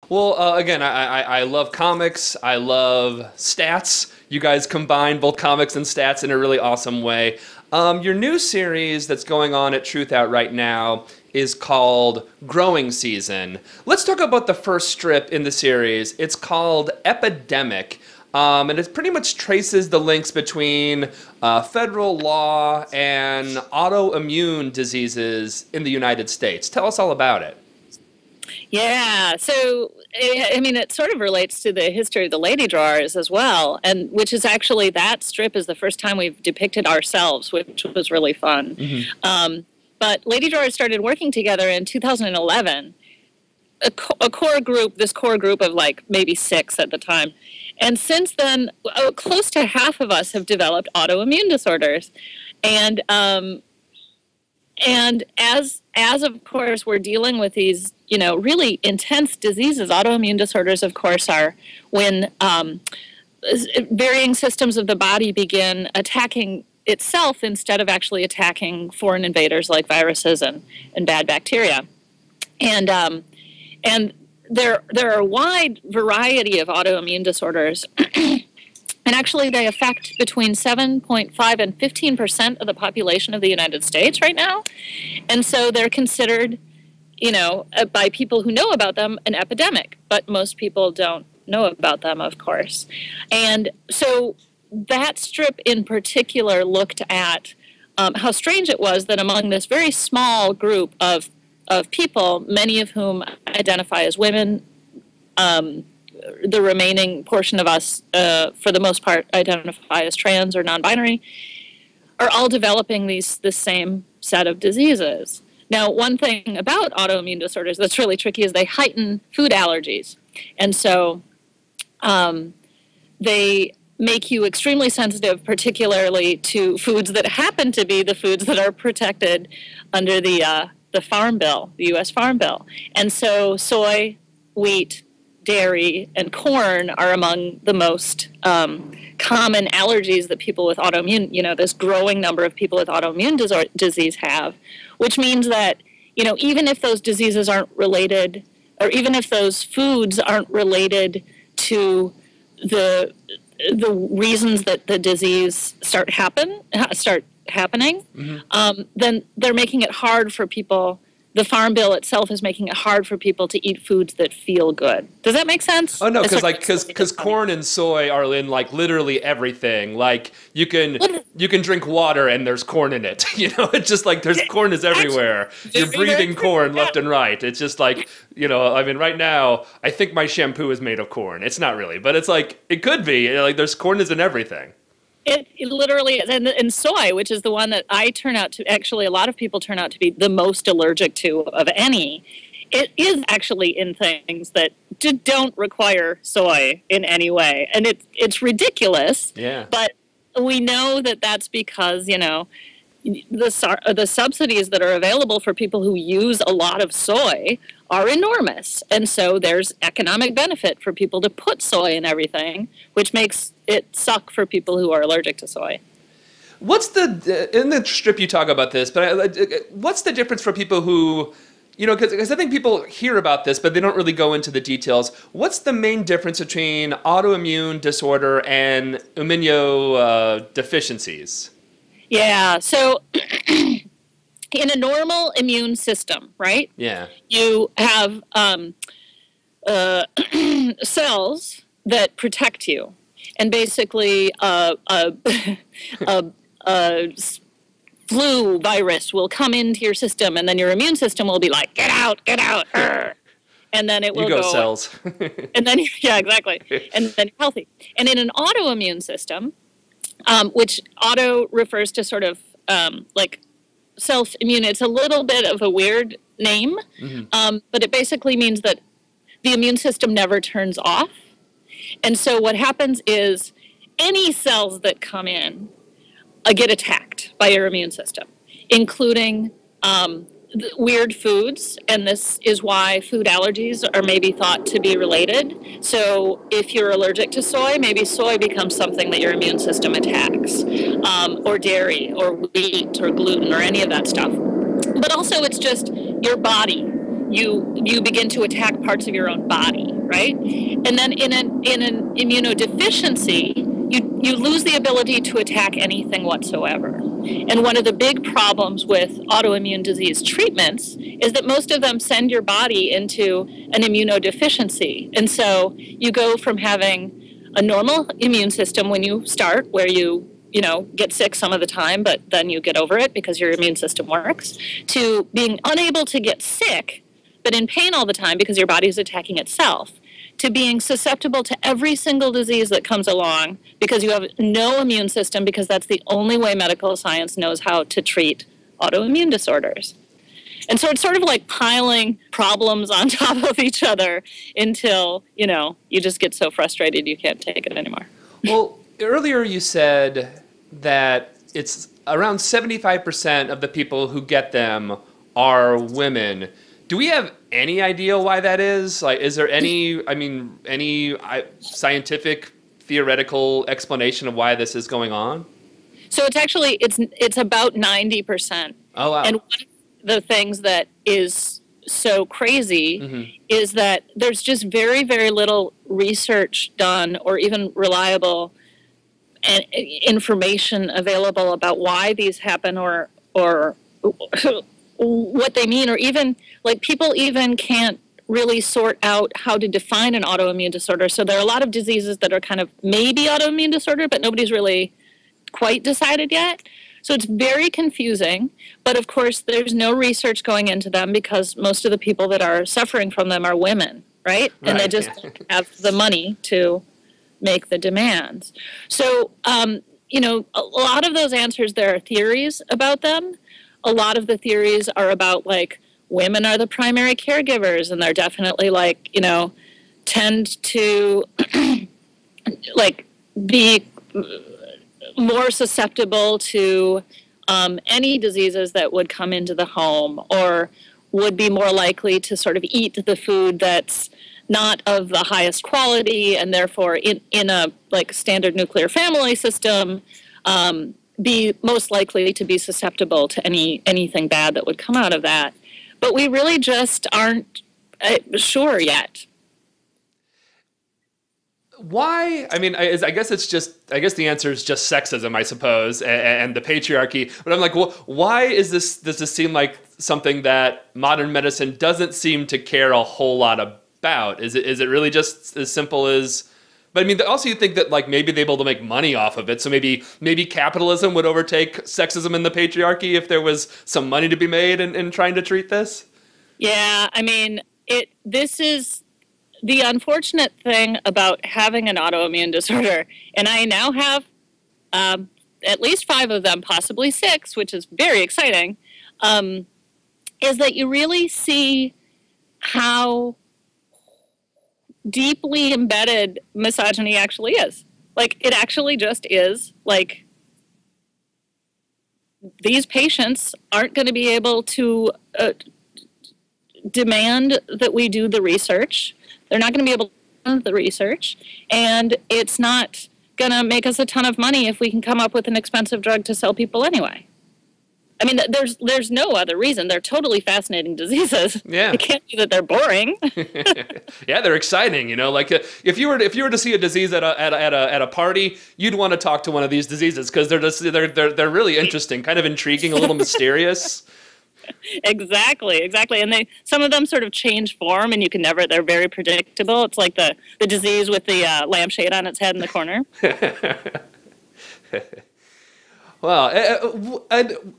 Well, again, I love comics. I love stats. You guys combine both comics and stats in a really awesome way. Your new series that's going on at Truth Out right now is called Growing Season. Let's talk about the first strip in the series. It's called Epidemic. And it pretty much traces the links between federal law and autoimmune diseases in the United States. Tell us all about it. Yeah, so I mean, it sort of relates to the history of the Ladydrawers as well, and which is actually, that strip is the first time we've depicted ourselves, which was really fun. Mm-hmm. But Ladydrawers started working together in 2011. A core group, this core group of like maybe 6 at the time, and since then, close to half of us have developed autoimmune disorders, and as of course we're dealing with these, you know, really intense diseases. Autoimmune disorders, of course, are when varying systems of the body begin attacking itself instead of actually attacking foreign invaders like viruses and bad bacteria. And there are a wide variety of autoimmune disorders. And actually, they affect between 7.5 and 15% of the population of the United States right now. And so they're considered, you know, by people who know about them, an epidemic. But most people don't know about them, of course. And so that strip in particular looked at how strange it was that among this very small group of people, many of whom identify as women, the remaining portion of us, for the most part, identify as trans or non-binary, are all developing this same set of diseases. Now, one thing about autoimmune disorders that's really tricky is they heighten food allergies. And so they make you extremely sensitive, particularly to foods that happen to be the foods that are protected under the Farm Bill, the U.S. Farm Bill. And so soy, wheat, dairy, and corn are among the most common allergies that people with autoimmune, you know, this growing number of people with autoimmune disease have, which means that, you know, even if those diseases aren't related, or even if those foods aren't related to the reasons that the disease start happening, mm-hmm. Then they're making it hard for people. The Farm Bill itself is making it hard for people to eat foods that feel good. Does that make sense? Oh no, because corn and soy are in like literally everything. Like you can drink water and there's corn in it. You know, it's just like corn is everywhere. You're breathing corn left and right. It's just like, you know, I mean, right now I think my shampoo is made of corn. It's not really, but it's like it could be. Like there's corn is in everything. It literally is. And soy, which is the one that actually a lot of people turn out to be the most allergic to of any, it is actually in things that don't require soy in any way. And it's ridiculous. Yeah. But we know that that's because, you know, the subsidies that are available for people who use a lot of soy are enormous. And so there's economic benefit for people to put soy in everything, which makes it suck for people who are allergic to soy. What's in the strip you talk about this, but what's the difference for people who, you know, because I think people hear about this, but they don't really go into the details. What's the main difference between autoimmune disorder and immunodeficiencies? Yeah, so in a normal immune system, right? Yeah. You have cells that protect you, and basically a flu virus will come into your system, and then your immune system will be like, get out, and then it will go cells. And then, yeah, exactly, and then you're healthy. And in an autoimmune system, which auto refers to sort of like self-immune. It's a little bit of a weird name, mm-hmm. But it basically means that the immune system never turns off. And so what happens is any cells that come in get attacked by your immune system, including weird foods, and this is why food allergies are maybe thought to be related. So if you're allergic to soy, maybe soy becomes something that your immune system attacks, or dairy, or wheat, or gluten, or any of that stuff. But also it's just your body you begin to attack parts of your own body, right? And then in an immunodeficiency, you lose the ability to attack anything whatsoever. And one of the big problems with autoimmune disease treatments is that most of them send your body into an immunodeficiency. And so you go from having a normal immune system when you start, where you get sick some of the time, but then you get over it because your immune system works, to being unable to get sick, but in pain all the time because your body is attacking itself, to being susceptible to every single disease that comes along because you have no immune system, because that's the only way medical science knows how to treat autoimmune disorders. And so it's sort of like piling problems on top of each other until, you just get so frustrated you can't take it anymore. Well, earlier you said that it's around 75% of the people who get them are women. Do we have any idea why that is? Like, is there any scientific, theoretical explanation of why this is going on? So it's about 90%. Oh, wow. And one of the things that is so crazy is that there's just very, very little research done or even reliable information available about why these happen or what they mean, or even like people even can't really sort out how to define an autoimmune disorder. So there are a lot of diseases that are kind of maybe autoimmune disorder, but nobody's really quite decided yet. So it's very confusing, but of course there's no research going into them because most of the people that are suffering from them are women, right? And they just don't have the money to make the demands. So, a lot of those answers, there are theories about them. A lot of the theories are about, like, women are the primary caregivers, and they're definitely, like, tend to, like, be more susceptible to any diseases that would come into the home, or would be more likely to sort of eat the food that's not of the highest quality, and therefore in a like standard nuclear family system, be most likely to be susceptible to anything bad that would come out of that. But we really just aren't sure yet. Why? I mean, I guess the answer is just sexism, I suppose, and the patriarchy. But I'm like, well, why does this seem like something that modern medicine doesn't seem to care a whole lot about? Is it really just as simple as? But I mean, also you think that like maybe they're able to make money off of it, so maybe capitalism would overtake sexism and the patriarchy if there was some money to be made in trying to treat this. Yeah, I mean, this is the unfortunate thing about having an autoimmune disorder, and I now have at least 5 of them, possibly 6, which is very exciting, is that you really see how deeply embedded misogyny actually is. Like, it actually just is. Like, these patients aren't going to be able to demand that we do the research. They're not going to be able to do the research, and it's not going to make us a ton of money if we can come up with an expensive drug to sell people anyway. I mean, there's no other reason. They're totally fascinating diseases. Yeah. It can't be that they're boring. Yeah, they're exciting. Like if you were to see a disease at a party, you'd want to talk to one of these diseases because they're really interesting, kind of intriguing, a little mysterious. Exactly. And some of them sort of change form, and they're very predictable. It's like the disease with the lampshade on its head in the corner. Wow.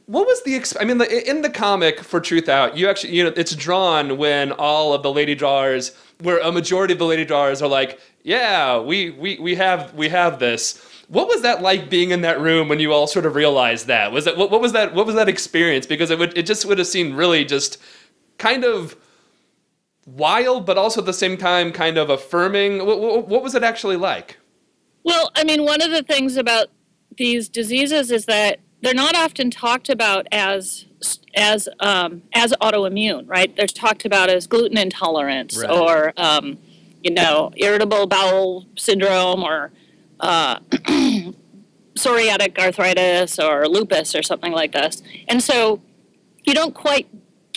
What was in the comic for Truth Out, you actually, it's drawn when all of the Ladydrawers, where a majority of the Ladydrawers are like, yeah, we have this. What was that like being in that room when you all sort of realized that? What was that experience? Because it just would have seemed really just kind of wild, but also at the same time kind of affirming. What was it actually like? Well, I mean, one of the things about these diseases is that they're not often talked about as autoimmune, right? They're talked about as gluten intolerance, right, or irritable bowel syndrome, or psoriatic arthritis, or lupus, or something like this. And so you don't quite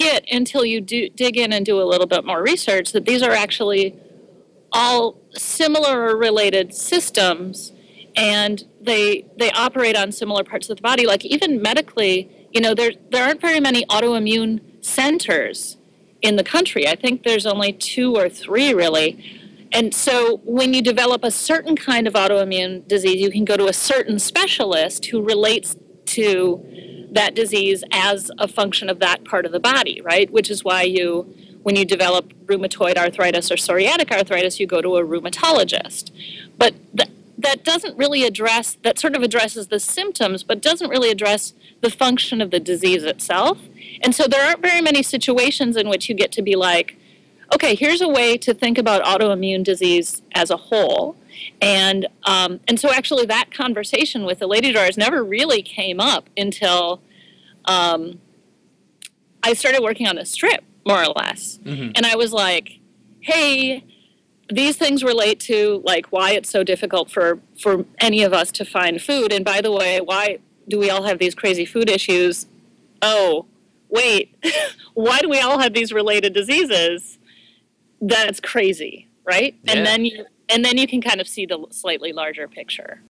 get until you dig in and do a little bit more research that these are actually all similar or related systems, and they operate on similar parts of the body. Like even medically, there aren't very many autoimmune centers in the country. I think there's only 2 or 3 really. And so when you develop a certain kind of autoimmune disease, you can go to a certain specialist who relates to that disease as a function of that part of the body, right? Which is why when you develop rheumatoid arthritis or psoriatic arthritis, you go to a rheumatologist. But that doesn't really that sort of addresses the symptoms, but doesn't really address the function of the disease itself. And so there aren't very many situations in which you get to be like, okay, here's a way to think about autoimmune disease as a whole. And so actually that conversation with the Ladydrawers never really came up until I started working on the strip, more or less. Mm-hmm. And I was like, hey, these things relate to like why it's so difficult for any of us to find food. And by the way, why do we all have these crazy food issues? Oh, wait, why do we all have these related diseases? That's crazy, right? Yeah. And then you can kind of see the slightly larger picture.